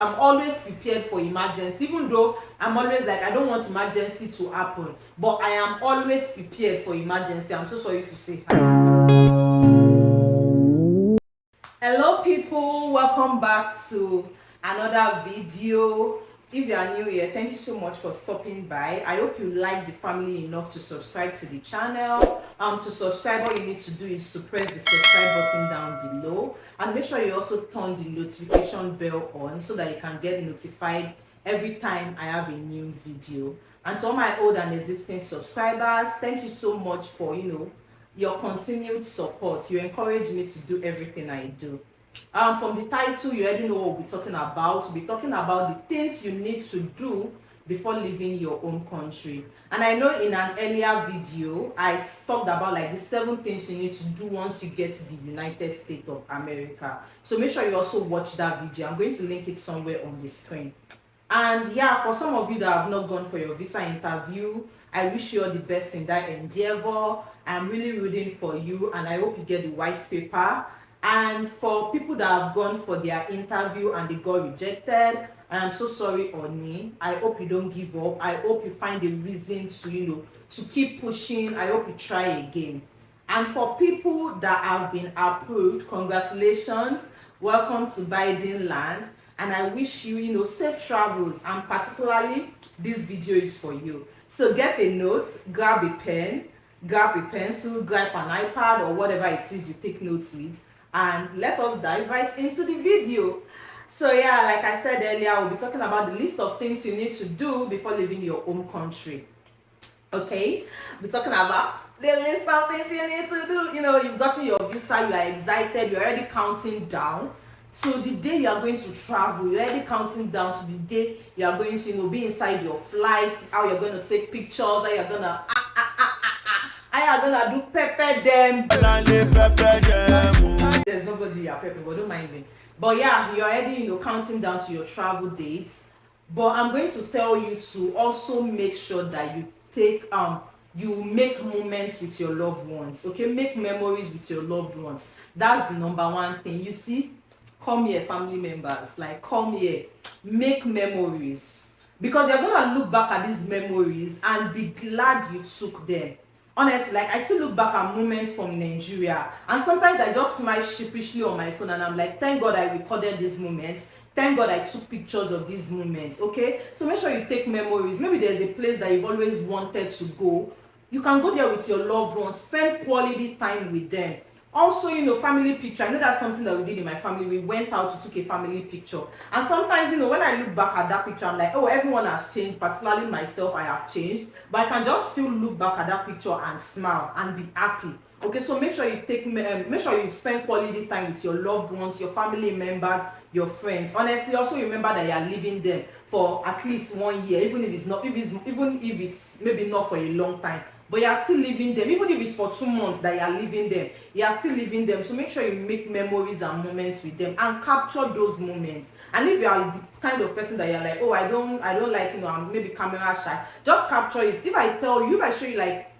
I'm always prepared for emergency, even though I'm always like, I don't want emergency to happen, but I am always prepared for emergency. I'm so sorry to say. Hello people, welcome back to another video. If you are new here, thank you so much for stopping by. I hope you like the family enough to subscribe to the channel. To subscribe, all you need to do is to press the subscribe button down below, and make sure you also turn the notification bell on so that you can get notified every time I have a new video. And to all my old and existing subscribers, thank you so much for your continued support. You encourage me to do everything I do. From the title, you already know what we'll be talking about. We'll be talking about the things you need to do before leaving your home country. And I know in an earlier video, I talked about like the 7 things you need to do once you get to the United States of America. So make sure you also watch that video. I'm going to link it somewhere on the screen. And yeah, for some of you that have not gone for your visa interview, I wish you all the best in that endeavor. I'm really rooting for you, and I hope you get the white paper. And for people that have gone for their interview and they got rejected, I am so sorry, Oni. I hope you don't give up. I hope you find a reason to to keep pushing. I hope you try again. And for people that have been approved, congratulations, welcome to Biden land. And I wish you safe travels, and particularly this video is for you. So get a note, grab a pen, grab a pencil, grab an iPad or whatever it is you take notes with, and let us dive right into the video. So yeah, like I said earlier, we'll be talking about the list of things you need to do before leaving your home country. Okay, we're talking about the list of things you need to do. You've gotten your visa, you are excited, you're already counting down to the day you are going to travel. You're already counting down to the day you are going to be inside your flight, how you're going to take pictures, how you're gonna do pepper them. There's nobody you are prepping, but don't mind me. But yeah, you're already counting down to your travel dates. But I'm going to tell you to also make sure that you make moments with your loved ones. Okay, make memories with your loved ones. That's the number one thing. You see, come here, family members, like come here, make memories, because you're gonna look back at these memories and be glad you took them. Honestly, like I still look back at moments from Nigeria, and sometimes I just smile sheepishly on my phone and I'm like, thank God I recorded these moments, thank God I took pictures of these moments. Okay, so make sure you take memories. Maybe there's a place that you've always wanted to go, you can go there with your loved ones, spend quality time with them. Also, family picture. I know that's something that we did in my family. We went out to took a family picture, and sometimes when I look back at that picture, I'm like, oh, everyone has changed, particularly myself. I have changed, but I can just still look back at that picture and smile and be happy. Okay, so make sure you make sure you spend quality time with your loved ones, your family members, your friends. Honestly, also remember that you are leaving them for at least 1 year, even if it's maybe not for a long time, but you are still leaving them. Even if it's for 2 months that you are leaving them, you are still leaving them. So make sure you make memories and moments with them and capture those moments. And if you are the kind of person that you're like, oh, I don't like, I'm maybe camera shy, just capture it. If I show you like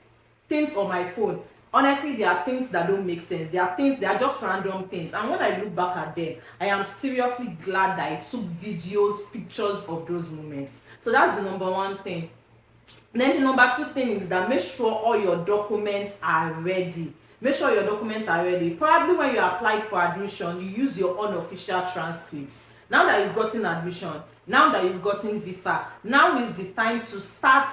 things on my phone, honestly, there are things that don't make sense. They are just random things, and when I look back at them, I am seriously glad that I took videos, pictures of those moments. So that's the number one thing. Then the number 2 thing is that make sure all your documents are ready. Make sure your documents are ready. Probably when you applied for admission, you use your unofficial transcripts. Now that you've gotten admission, now that you've gotten visa, now is the time to start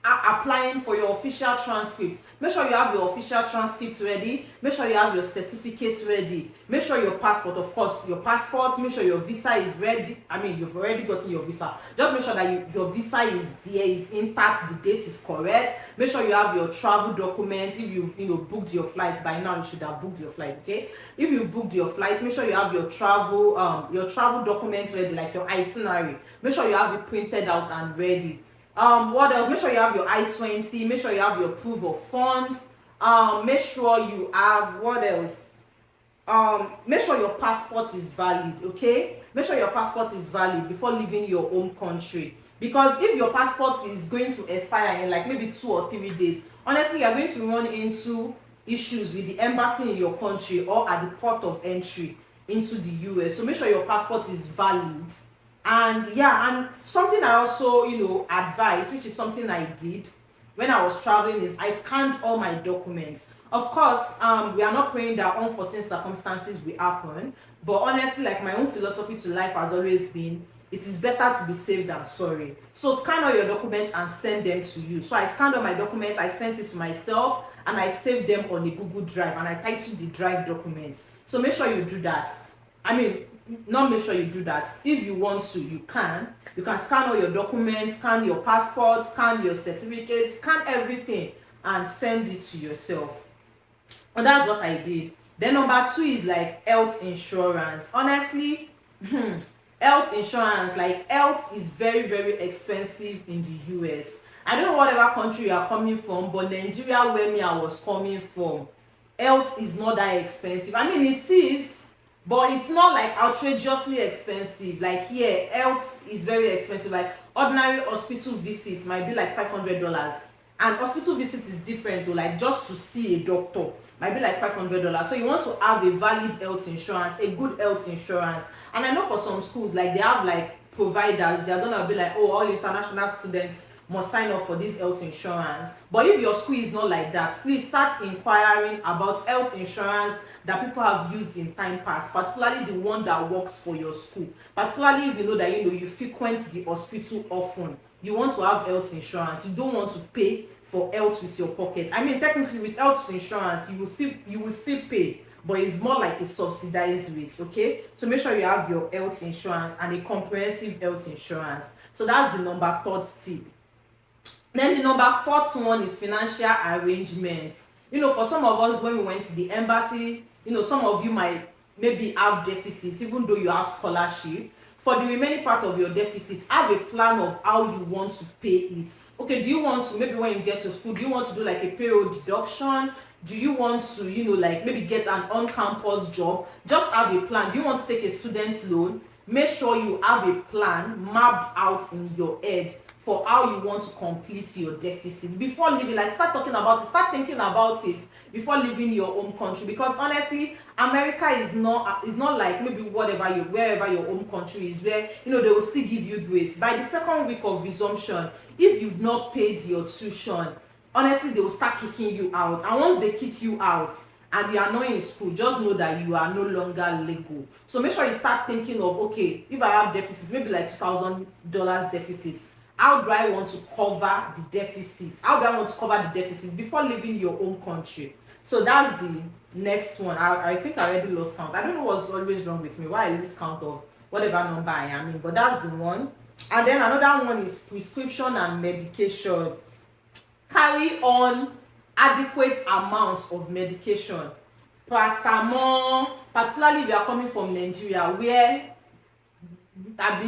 applying for your official transcript. Make sure you have your official transcript ready. Make sure you have your certificates ready. Make sure your passport, of course, your passport. Make sure your visa is ready. I mean, you've already gotten your visa. Just make sure that your visa is there, is intact, the date is correct. Make sure you have your travel documents. If you've booked your flight by now, you should have booked your flight. Okay. If you've booked your flight, make sure you have your travel documents ready, like your itinerary. Make sure you have it printed out and ready. What else? Make sure you have your I-20. Make sure you have your proof of fund. Make sure you have, what else? Make sure your passport is valid. Okay, make sure your passport is valid before leaving your home country, because if your passport is going to expire in like maybe 2 or 3 days, honestly, you are going to run into issues with the embassy in your country or at the port of entry into the US. So make sure your passport is valid And yeah, and something I also, advise, which is something I did when I was traveling, is I scanned all my documents. Of course, we are not praying that unforeseen circumstances will happen, but honestly, like, my own philosophy to life has always been, it is better to be safe than sorry. So scan all your documents and send them to you. So I scanned all my documents, I sent it to myself, and I saved them on a Google Drive, and I titled the drive documents. So make sure you do that. I mean, not make sure you do that. If you want to, you can. You can scan all your documents, scan your passport, scan your certificates, scan everything, and send it to yourself. And that's what I did. Then number 2 is like health insurance. Honestly, health insurance, like, health is very, very expensive in the US. I don't know whatever country you are coming from, but Nigeria, where me I was coming from, health is not that expensive. I mean, it is, but it's not like outrageously expensive. Like, here, health is very expensive. Like, ordinary hospital visits might be like $500, and hospital visits is different though. Like, just to see a doctor might be like $500. So you want to have a valid health insurance, a good health insurance. And I know for some schools, like, they have like providers, they're gonna be like, oh, all international students must sign up for this health insurance. But if your school is not like that, please start inquiring about health insurance that people have used in time past, particularly the one that works for your school. Particularly if you know that you frequent the hospital often, you want to have health insurance. You don't want to pay for health with your pocket. I mean, technically with health insurance, you will still pay, but it's more like a subsidized rate. Okay, so make sure you have your health insurance, and a comprehensive health insurance. So that's the number 3rd tip. Then the number 4th one is financial arrangements. For some of us, when we went to the embassy, some of you might maybe have deficits even though you have scholarship. For the remaining part of your deficit, have a plan of how you want to pay it. Okay, do you want to, maybe when you get to school, do you want to do like a payroll deduction? Do you want to, like, maybe get an on-campus job? Just have a plan. Do you want to take a student loan? Make sure you have a plan mapped out in your head for how you want to complete your deficit before leaving. Like, start talking about it, start thinking about it before leaving your home country. Because honestly, America is not like maybe wherever your home country is, where they will still give you grace. By the 2nd week of resumption, if you've not paid your tuition, honestly, they will start kicking you out. And once they kick you out and you are not in school, just know that you are no longer legal. So make sure you start thinking of, okay, if I have deficit, maybe like $2,000 deficit, how do I want to cover the deficit? How do I want to cover the deficit before leaving your home country? So that's the next one. I think I already lost count. I don't know what's always wrong with me, why I lose count of whatever number I am in, but that's the one. And then another one is prescription and medication. Carry on adequate amounts of medication. Paracetamol, particularly if you are coming from Nigeria, where,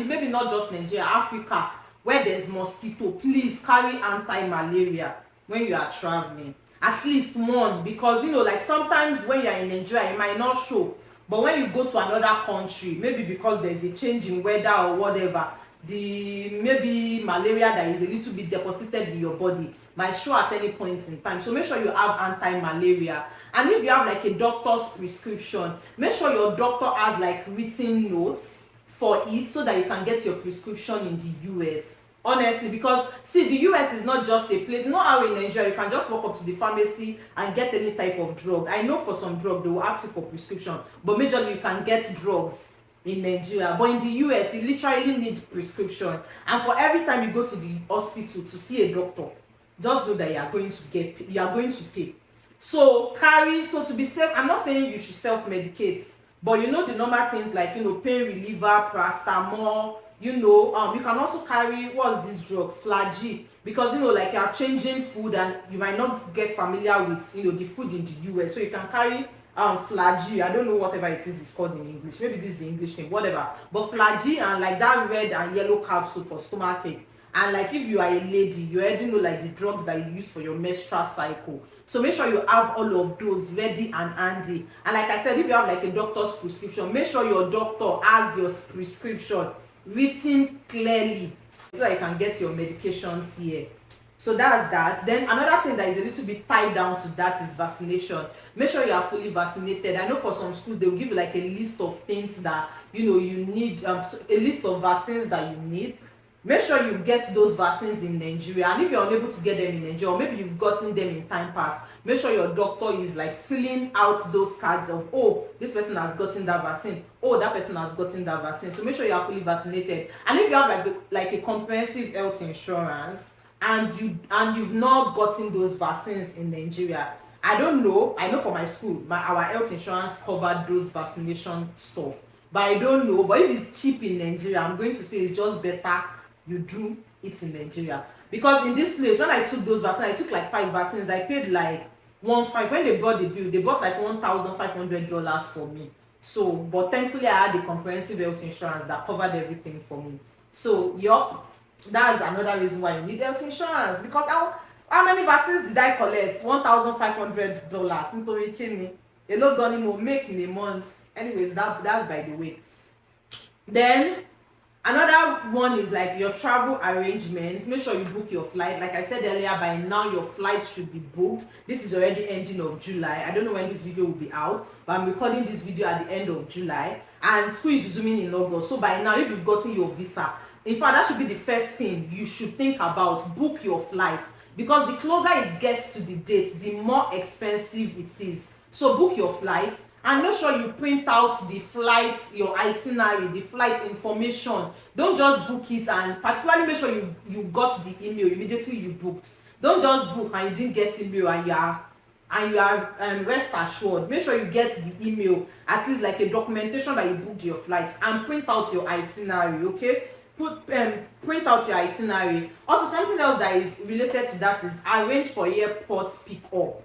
maybe not just Nigeria, Africa, where there's mosquito, please carry anti-malaria when you are traveling. At least one, because like, sometimes when you are in Nigeria, it might not show, but when you go to another country, maybe because there's a change in weather or whatever, the maybe malaria that is a little bit deposited in your body might show at any point in time. So make sure you have anti-malaria. And if you have like a doctor's prescription, make sure your doctor has like written notes for it, so that you can get your prescription in the US. Honestly, because see, the US is not just a place. How in Nigeria you can just walk up to the pharmacy and get any type of drug. I know for some drug they will ask you for prescription, but majorly you can get drugs in Nigeria. But in the US, you literally need prescription. And for every time you go to the hospital to see a doctor, just know that you are going to pay. So to be safe, I'm not saying you should self-medicate, but the normal things like pain reliever, paracetamol, you can also carry, what's this drug, Flagyl, because like you are changing food and you might not get familiar with the food in the US, so you can carry Flagyl. I don't know whatever it is it's called in English, maybe this is the English name, whatever, but Flagyl, and like that red and yellow capsule for stomachache. And like if you are a lady, you already know like the drugs that you use for your menstrual cycle. So make sure you have all of those ready and handy. And like I said, if you have like a doctor's prescription, make sure your doctor has your prescription written clearly so that you can get your medications here. So that's that. Then another thing that is a little bit tied down to that is vaccination. Make sure you are fully vaccinated. I know for some schools they will give you like a list of things that you need, a list of vaccines that you need. Make sure you get those vaccines in Nigeria, and if you're unable to get them in Nigeria, or maybe you've gotten them in time past, make sure your doctor is like filling out those cards of, oh, this person has gotten that vaccine, oh, that person has gotten that vaccine. So make sure you are fully vaccinated. And if you have like a comprehensive health insurance and you've not gotten those vaccines in Nigeria, I don't know, I know for my school our health insurance covered those vaccination stuff, but I don't know. But if it's cheap in Nigeria, I'm going to say it's just better you do it in Nigeria, because in this place when I took those vaccines, I took like 5 vaccines, I paid like 1.5. When they brought the bill, they bought like $1,500 for me. So but thankfully I had a comprehensive health insurance that covered everything for me. So yup, that's another reason why you need health insurance, because how many vaccines did I collect? $1,500 nítorí kíni? Èló gan ni mo make in a month? Anyways, that's by the way. Then another one is like your travel arrangements. Make sure you book your flight. Like I said earlier, by now your flight should be booked. This is already ending of July. I don't know when this video will be out, but I'm recording this video at the end of July, and school is resuming in August. So by now, if you've gotten your visa, in fact that should be the first thing you should think about. Book your flight, because the closer it gets to the date, the more expensive it is. So book your flight, and make sure you print out the flight, your itinerary, the flight information. Don't just book it, and particularly make sure you got the email immediately you booked. Don't just book and you didn't get email and you are rest assured. Make sure you get the email, at least like a documentation that you booked your flight, and print out your itinerary. Okay, print out your itinerary. Also, something else that is related to that is arrange for airport pickup.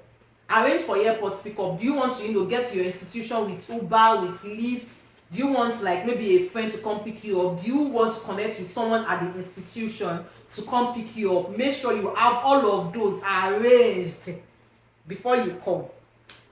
Arrange for airport pickup. Do you want to get to your institution with Uber, with Lyft? Do you want like maybe a friend to come pick you up? Do you want to connect with someone at the institution to come pick you up? Make sure you have all of those arranged before you come.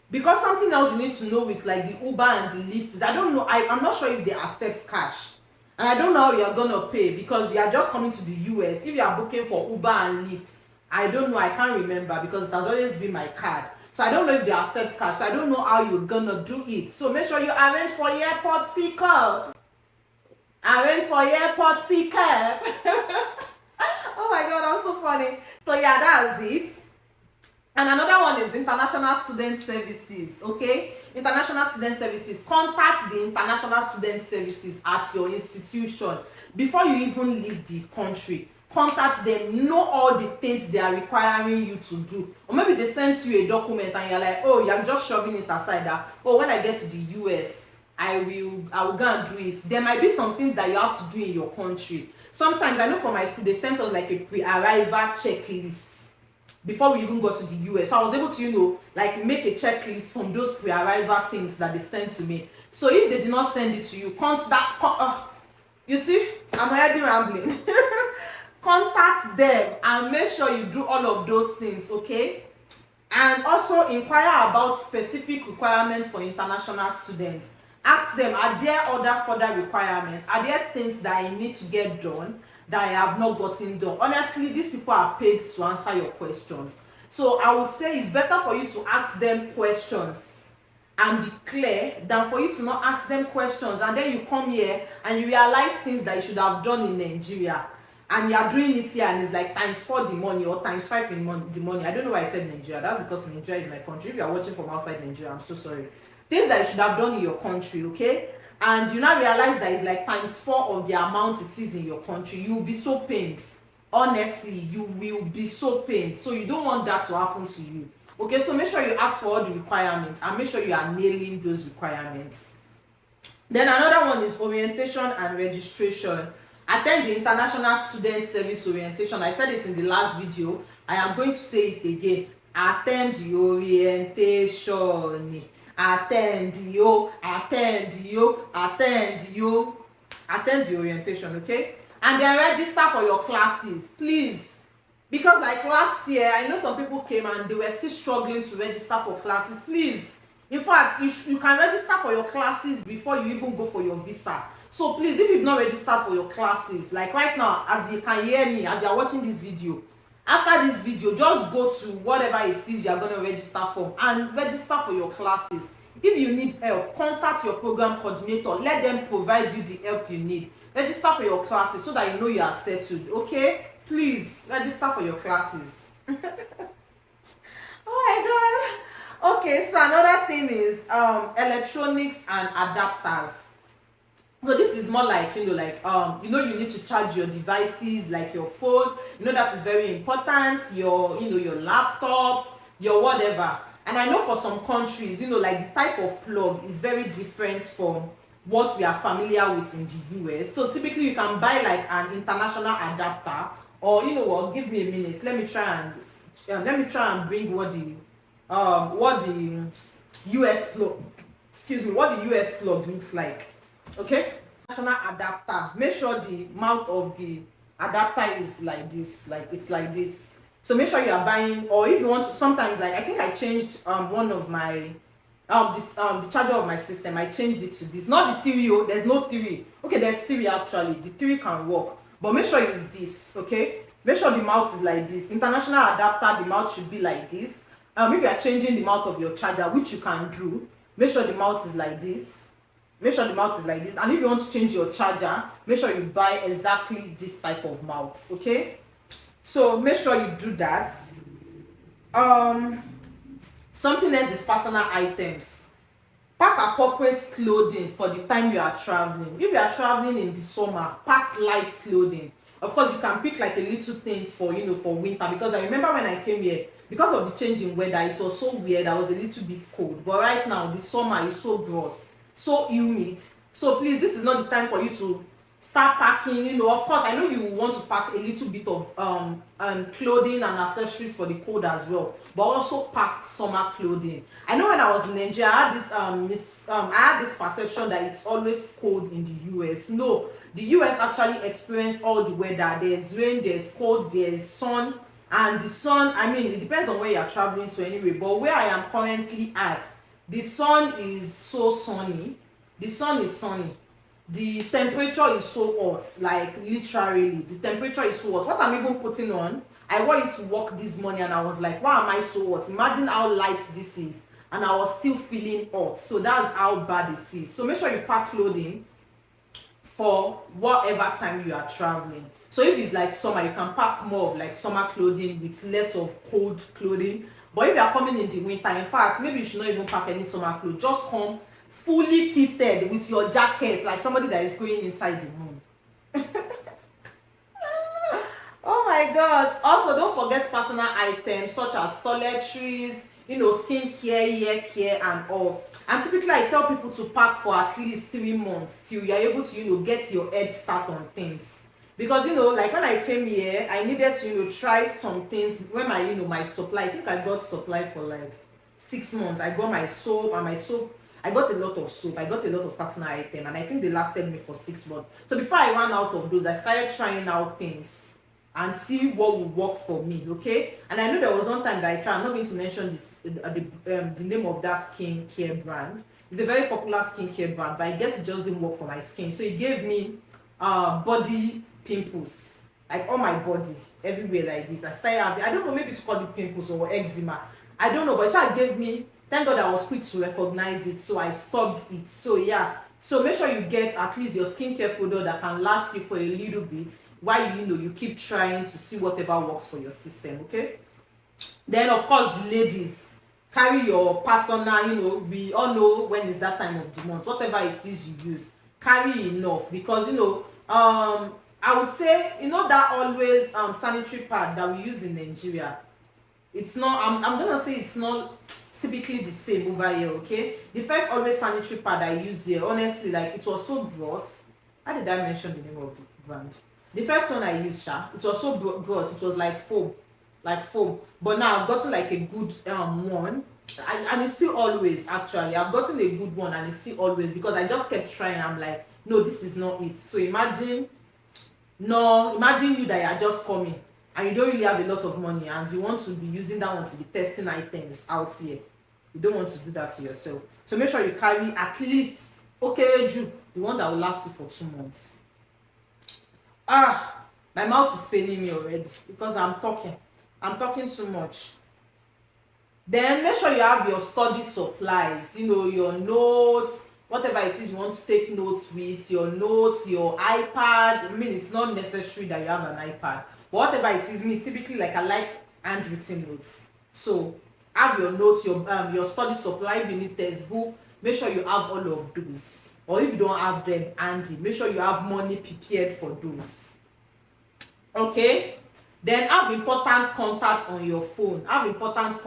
Because something else you need to know with like the Uber and the Lyft is, I don't know, I'm not sure if they accept cash, and I don't know how you're gonna pay, because you are just coming to the US. If you are booking for Uber and Lyft, I don't know, I can't remember, because it has always been my card. So I don't know if they accept cash. So I don't know how you're gonna do it. So make sure you arrange for airport pickup. Arrange for airport pickup. Oh my god, I'm so funny. So yeah, that's it. And another one is international student services. Okay, international student services. Contact the international student services at your institution before you even leave the country. Contact them, know all the things they are requiring you to do. Or maybe they send you a document and you're like, oh, you're just shoving it aside, that, oh, when I get to the US, I will go and do it. There might be some things that you have to do in your country. Sometimes, I know for my school, they sent us like a pre-arrival checklist before we even got to the US. So I was able to, like make a checklist from those pre-arrival things that they sent to me. So if they did not send it to you, you see, I'm already rambling. Contact them and make sure you do all of those things, okay? And also inquire about specific requirements for international students. Ask them, are there other further requirements? Are there things that I need to get done that I have not gotten done? Honestly, these people are paid to answer your questions. So I would say it's better for you to ask them questions and be clear than for you to not ask them questions and then you come here and you realize things that you should have done in Nigeria. And you are doing it here and it's like ×4 the money or ×5 in the money. I don't know why I said Nigeria. That's because Nigeria is my country. If you are watching from outside Nigeria, I'm so sorry. Things that you should have done in your country, okay? And you now realize that it's like ×4 of the amount it is in your country. You will be so pained. Honestly, you will be so pained. So you don't want that to happen to you. Okay, so make sure you ask for all the requirements and make sure you are nailing those requirements. Then another one is orientation and registration. Attend the International Student Service Orientation. I said it in the last video. I am going to say it again. Attend the orientation. Attend the orientation, okay? And then register for your classes, please. Because like last year, I know some people came and they were still struggling to register for classes. Please. In fact, you can register for your classes before you even go for your visa. So please, if you've not registered for your classes, like right now, as you can hear me, as you're watching this video, After this video, just go to whatever it is you are going to register for and register for your classes. If you need help, contact your program coordinator. Let them provide you the help you need. Register for your classes so that you know you are settled. Okay, please register for your classes. Oh my god. Okay, so another thing is electronics and adapters. So this is more like, you need to charge your devices like your phone. That is very important. Your laptop, your whatever. And I know for some countries, like the type of plug is very different from what we are familiar with in the US. So typically you can buy like an international adapter, or give me a minute. Let me try and bring what the US plug, what the US plug looks like. Okay, national adapter. Make sure the mouth of the adapter is like this, like it's like this. So make sure you are buying, or if you want to, sometimes like I think I changed one of my the charger of my system. I changed it to this, not the 3. There's no 3. Okay, there's 3 actually. The 3 can work, but make sure it's this. Okay, make sure the mouth is like this. International adapter, the mouth should be like this. If you are changing the mouth of your charger, which you can do, make sure the mouth is like this. Make sure the mouth is like this. And if you want to change your charger, make sure you buy exactly this type of mouth. Okay, so make sure you do that. Something else is personal items. Pack appropriate clothing for the time you are traveling. If you are traveling in the summer, pack light clothing. Of course, you can pick like a little things for for winter, because I remember when I came here, because of the change in weather, it was so weird. I was a little bit cold, but right now the summer is so gross, so humid. So please, this is not the time for you to start packing. Of course, I know you want to pack a little bit of clothing and accessories for the cold as well, but also pack summer clothing. I know when I was in Nigeria, I had this perception that it's always cold in the US. No, the US actually experience all the weather. There's rain, there's cold, there's sun. And the sun, I mean, it depends on where you're traveling to anyway, but where I am currently at, the sun is so sunny. The sun is sunny. The temperature is so hot, like literally the temperature is so hot. What I'm even putting on, I wore it to work this morning and I was like, why am I so hot? Imagine how light this is, and I was still feeling hot. So that's how bad it is. So make sure you pack clothing for whatever time you are traveling. So if it's like summer, you can pack more of like summer clothing with less of cold clothing. But if you are coming in the winter, in fact, maybe you should not even pack any summer clothes. Just come fully kitted with your jacket, like somebody that is going inside the moon. Oh my god. Also, don't forget personal items such as toiletries, skincare, hair care and all. And typically I tell people to pack for at least 3 months till you are able to get your head start on things. Because like when I came here, I needed to try some things. When my supply, I think I got supply for like 6 months. I got my soap, and my soap, I got a lot of soap, I got a lot of personal item, and I think they lasted me for 6 months. So before I ran out of those, I started trying out things and see what would work for me. Okay, and I know there was one time that I tried, I'm not going to mention this the name of that skincare brand. It's a very popular skincare brand, but I guess it just didn't work for my skin. So it gave me body pimples, like on my body everywhere like this. I started having, I don't know, maybe to call it pimples or eczema, I don't know, but it gave me, thank god I was quick to recognize it, so I stopped it. So yeah, so make sure you get at least your skincare product that can last you for a little bit while you keep trying to see whatever works for your system. Okay, then of course the ladies, carry your personal, we all know when is that time of the month, whatever it is you use, carry enough, because I would say, that always sanitary pad that we use in Nigeria, it's not, I'm gonna say it's not typically the same over here. Okay, the first always sanitary pad I used here, honestly, like it was so gross. How did I mention the name of the brand? The first one I used, it was so gross. It was like foam. But now I've gotten like a good one, and it's still always, actually I've gotten a good one, and it's still always, because I just kept trying. I'm like, no, this is not it. So imagine you that you are just coming and you don't really have a lot of money, and you want to be using that one to be testing items out here. You don't want to do that to yourself. So make sure you carry at least, the one that will last you for 2 months. My mouth is paining me already because I'm talking. I'm talking too much. Then make sure you have your study supplies, you know, your notes, whatever it is you want to take notes with, your notes, your iPad. I mean, it's not necessary that you have an iPad, but whatever it is, me typically, like, I like handwritten notes. So have your notes, your study supply. If you need textbook, make sure you have all of those. Or if you don't have them handy, make sure you have money prepared for those. Okay? Then have important contacts on your phone. Have important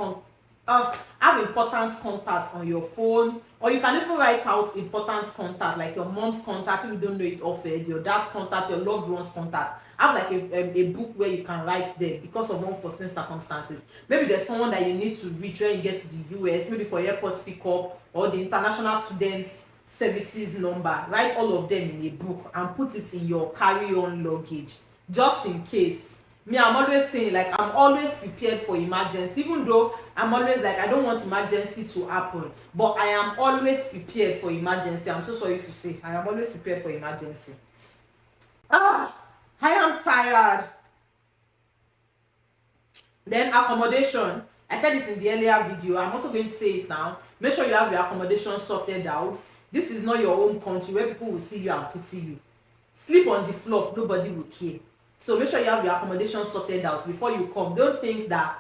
contacts on your phone, or you can even write out important contacts, like your mom's contact if you don't know it often, your dad's contact, your loved one's contact. Have like a book where you can write there because of unforeseen circumstances. Maybe there's someone that you need to reach when you get to the US, maybe for airport pickup, or the international students services number. Write all of them in a book and put it in your carry-on luggage, just in case. Me, I'm always saying, like, I'm always prepared for emergency, even though I'm always like, I don't want emergency to happen, but I am always prepared for emergency. I'm so sorry to say, I am always prepared for emergency. I am tired. Then accommodation, I said it in the earlier video, I'm also going to say it now. Make sure you have your accommodation sorted out. This is not your home country where people will see you and pity you. Sleep on the floor, nobody will care. So make sure you have your accommodation sorted out before you come. Don't think that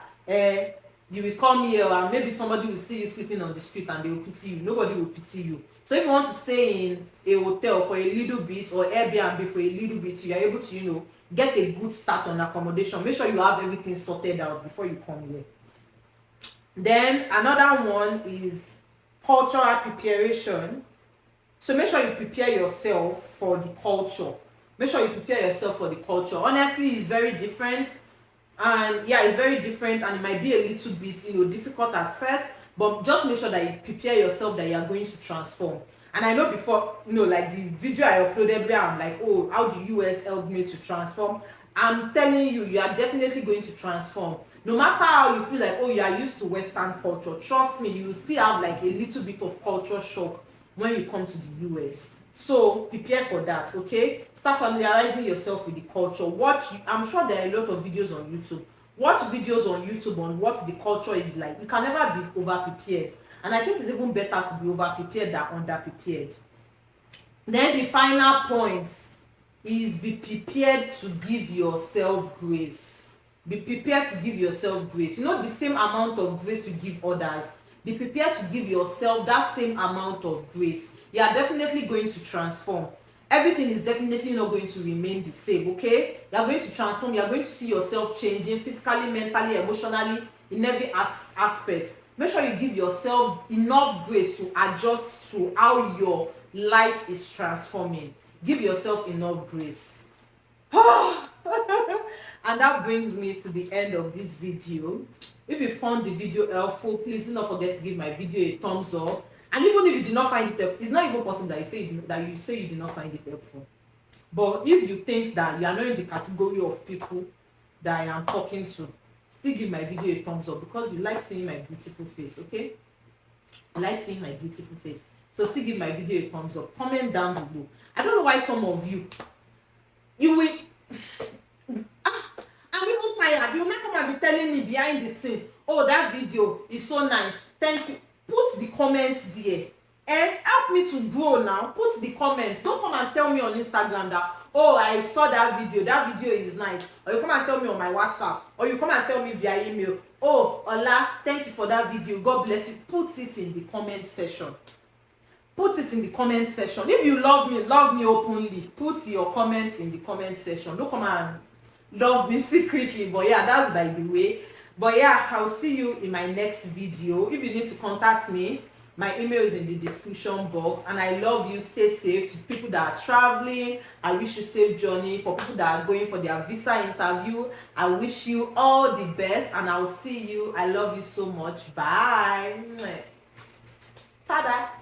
you will come here and maybe somebody will see you sleeping on the street and they will pity you. Nobody will pity you. So if you want to stay in a hotel for a little bit, or Airbnb for a little bit, you are able to, you know, get a good start on accommodation. Make sure you have everything sorted out before you come here. Then another one is cultural preparation. So make sure you prepare yourself for the culture. Make sure you prepare yourself for the culture. Honestly, it's very different, and yeah, it's very different, and it might be a little bit, you know, difficult at first, but just make sure that you prepare yourself that you are going to transform. And I know before, you know, like the video I uploaded where I'm like, oh, how the US helped me to transform. I'm telling you, you are definitely going to transform. No matter how you feel like, oh, you are used to Western culture, trust me, you will still have like a little bit of culture shock when you come to the US. So prepare for that, okay? Start familiarizing yourself with the culture. I'm sure there are a lot of videos on YouTube. Watch videos on YouTube on what the culture is like. You can never be over prepared, and I think it's even better to be over prepared than under prepared. Then the final point is be prepared to give yourself grace. Be prepared to give yourself grace. You know, the same amount of grace you give others, be prepared to give yourself that same amount of grace. You are definitely going to transform. Everything is definitely not going to remain the same, okay? You are going to transform. You are going to see yourself changing physically, mentally, emotionally, in every aspect. Make sure you give yourself enough grace to adjust to how your life is transforming. Give yourself enough grace. And that brings me to the end of this video. If you found the video helpful, please do not forget to give my video a thumbs up. And even if you did not find it helpful, it's not even possible that you say you did not find it helpful. But if you think that you are not in the category of people that I am talking to, still give my video a thumbs up, because you like seeing my beautiful face, okay? I like seeing my beautiful face. So still give my video a thumbs up. Comment down below. I don't know why some of you will... I'm even tired. You will not come and be telling me behind the scene, oh, that video is so nice, thank you. Put the comments there and help me to grow now. Put the comments. Don't come and tell me on Instagram that, oh, I saw that video is nice. Or you come and tell me on my WhatsApp, or you come and tell me via email, oh, Ola, thank you for that video, God bless you. Put it in the comment section. Put it in the comment section. If you love me openly. Put your comments in the comment section. Don't come and love me secretly. But yeah, that's by the way. But yeah, I'll see you in my next video. If you need to contact me, my email is in the description box. And I love you. Stay safe. To people that are traveling, I wish you safe journey. For people that are going for their visa interview, I wish you all the best. And I'll see you. I love you so much. Bye. Tada.